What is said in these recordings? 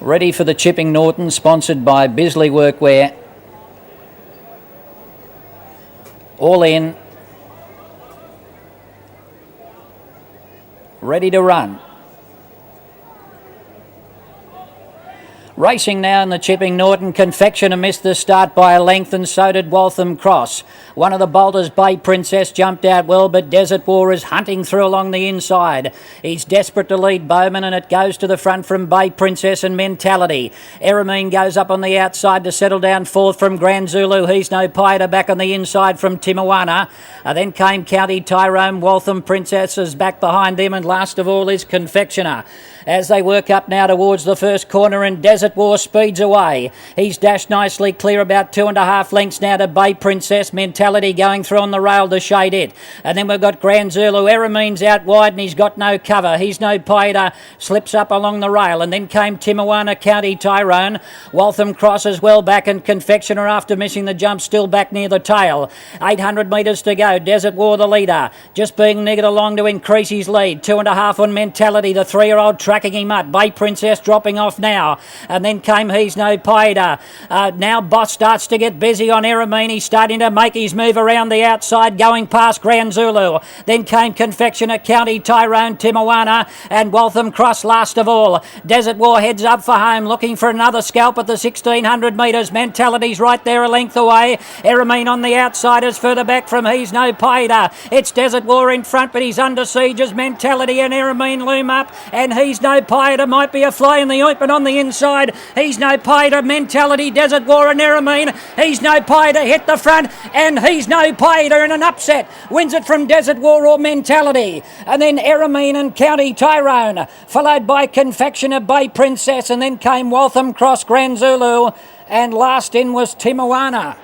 Ready for the chipping Norton, sponsored by Bisley Workwear. All in. Ready to run. Racing now in the chipping Norton. Confectioner missed the start by a length, and so did Waltham Cross. One of the bolters, Bay Princess, jumped out well, but Desert War is hunting through along the inside. He's desperate to lead Bowman, and it goes to the front from Bay Princess and Mentality. Eramine goes up on the outside to settle down fourth from Grand Zulu. He's no Pida back on the inside from Timawana. Then came County Tyrone. Waltham Princess is back behind them, and last of all is Confectioner. As they work up now towards the first corner, and Desert War speeds away. He's dashed nicely clear, about 2.5 lengths now to Bay Princess. Mentality going through on the rail to shade it. And then we've got Grand Zulu. Eramine's out wide and he's got no cover. He's no Pida. Slips up along the rail. And then came Timawana, County Tyrone. Waltham Cross as well back, and Confectioner, after missing the jump, still back near the tail. 800 metres to go. Desert War the leader. Just being nigged along to increase his lead. 2.5 on Mentality. The 3-year-old tracking him up. Bay Princess dropping off now. And then came He's No Pida. Now Boss starts to get busy on Eramine. He's starting to make his move around the outside, going past Grand Zulu. Then came Confectioner, County Tyrone, Timawana, and Waltham Cross last of all. Desert War heads up for home, looking for another scalp at the 1600 metres. Mentality's right there a length away. Eramine on the outside is further back from He's No Pida. It's Desert War in front, but he's under siege as Mentality and Eramine loom up, and He's No Pida might be a fly in the ointment on the inside. He's No Pida, Mentality, Desert War and Eramine. He's No Pida hit the front, and He's No Pida in an upset wins it from Desert War or Mentality. And then Eramine and County Tyrone, followed by Confectioner, Bay Princess, and then came Waltham Cross, Grand Zulu, and last in was Timawana.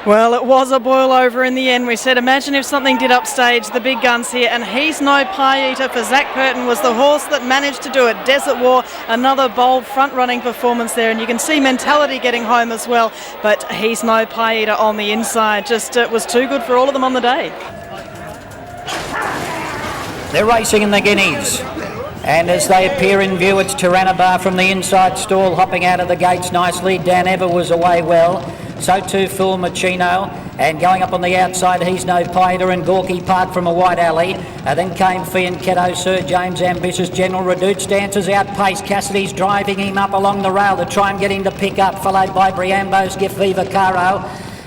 Well, it was a boil over in the end. We said, imagine if something did upstage the big guns here, and He's No Pie Eater for Zach Curtin was the horse that managed to do it. Desert War, another bold front-running performance there, and you can see Mentality getting home as well, but He's No Pie Eater on the inside just was too good for all of them on the day. They're racing in the Guineas. And as they appear in view, it's Tyrannobar from the inside stall, hopping out of the gates nicely. Dan Ever was away well. So too Phil Machino, and going up on the outside, He's No Pida and Gorky Park from a wide alley. Then came Fianchetto, Sir James, Ambitious General, Reduced Dancers outpaced. Cassidy's driving him up along the rail to try and get him to pick up, followed by Briambo's Gift Viva Caro.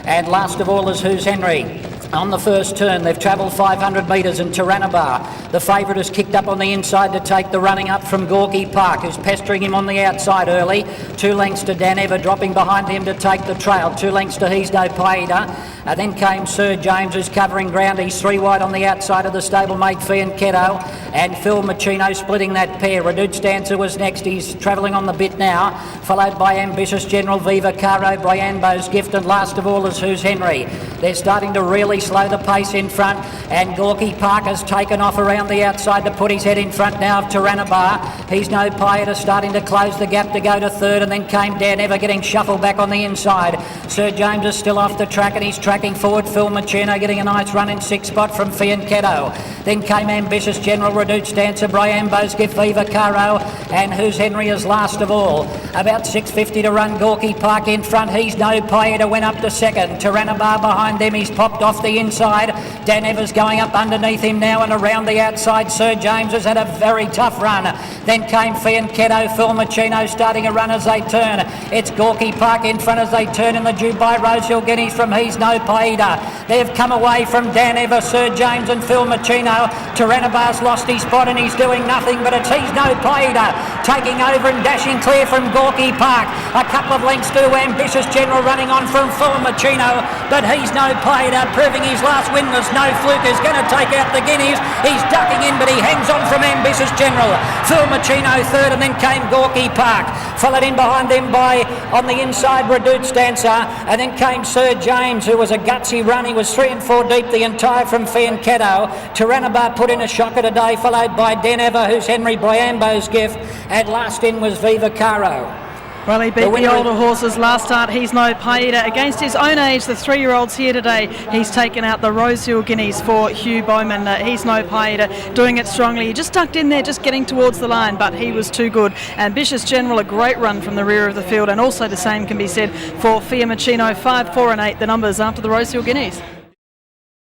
And last of all is Who's Henry. On the first turn, they've travelled 500 metres, and Tyrannobar, the favourite, has kicked up on the inside to take the running up from Gorky Park, who's pestering him on the outside early. 2 lengths to Dan Ever, dropping behind him to take the trail. 2 lengths to He's No Pida. Then came Sir James, who's covering ground. He's 3 wide on the outside of the stablemate Fianchetto, and Phil Machino splitting that pair. Reduced Dancer was next. He's travelling on the bit now, followed by Ambitious General, Viva Caro, Briambo's Gift, and last of all is Who's Henry. They're starting to really slow the pace in front, and Gorky Park has taken off around the outside to put his head in front now of Tyrannobar. He's No Pie starting to close the gap to go to third, and then came Dan Ever getting shuffled back on the inside. Sir James is still off the track, and he's tracking forward. Phil Machino getting a nice run in 6th spot from Fianchetto. Then came Ambitious General, Reduced Dancer, Briambo's Gift, Viva Caro, and Who's Henry is last of all. About 6.50 to run. Gorky Park in front. He's No Pie went up to second. Tyrannobar behind them. He's popped off the inside. Dan Evers going up underneath him now, and around the outside Sir James has had a very tough run. Then came Fianchetto, Phil Machino starting a run as they turn. It's Gorky Park in front as they turn in the Dubai Rosehill Guineas from He's No Pida. They've come away from Dan Evers, Sir James and Phil Machino. Tyrannobar's lost his spot and he's doing nothing, but it's He's No Pida taking over and dashing clear from Gorky Park. A couple of lengths to Ambitious General running on from Phil Machino, but He's No Pida proving his last win was no fluke, is going to take out the Guineas. He's ducking in, but he hangs on from Ambitious General. Phil Machino third, and then came Gorky Park, followed in behind them by, on the inside, Reduced Dancer, and then came Sir James, who was a gutsy run. He was 3 and 4 deep the entire from Fianchetto. Tyrannobar put in a shocker today, followed by Dan Ever, Who's Henry, Briambo's Gift, and last in was Viva Caro. Well, he beat the older horses last start. He's no pie eater. Against his own age, the 3-year-olds here today, he's taken out the Rosehill Guineas for Hugh Bowman. He's no pie eater, doing it strongly. He just tucked in there, just getting towards the line, but he was too good. Ambitious General, a great run from the rear of the field, and also the same can be said for Fiamachino, 5, 4 and 8, the numbers after the Rosehill Guineas.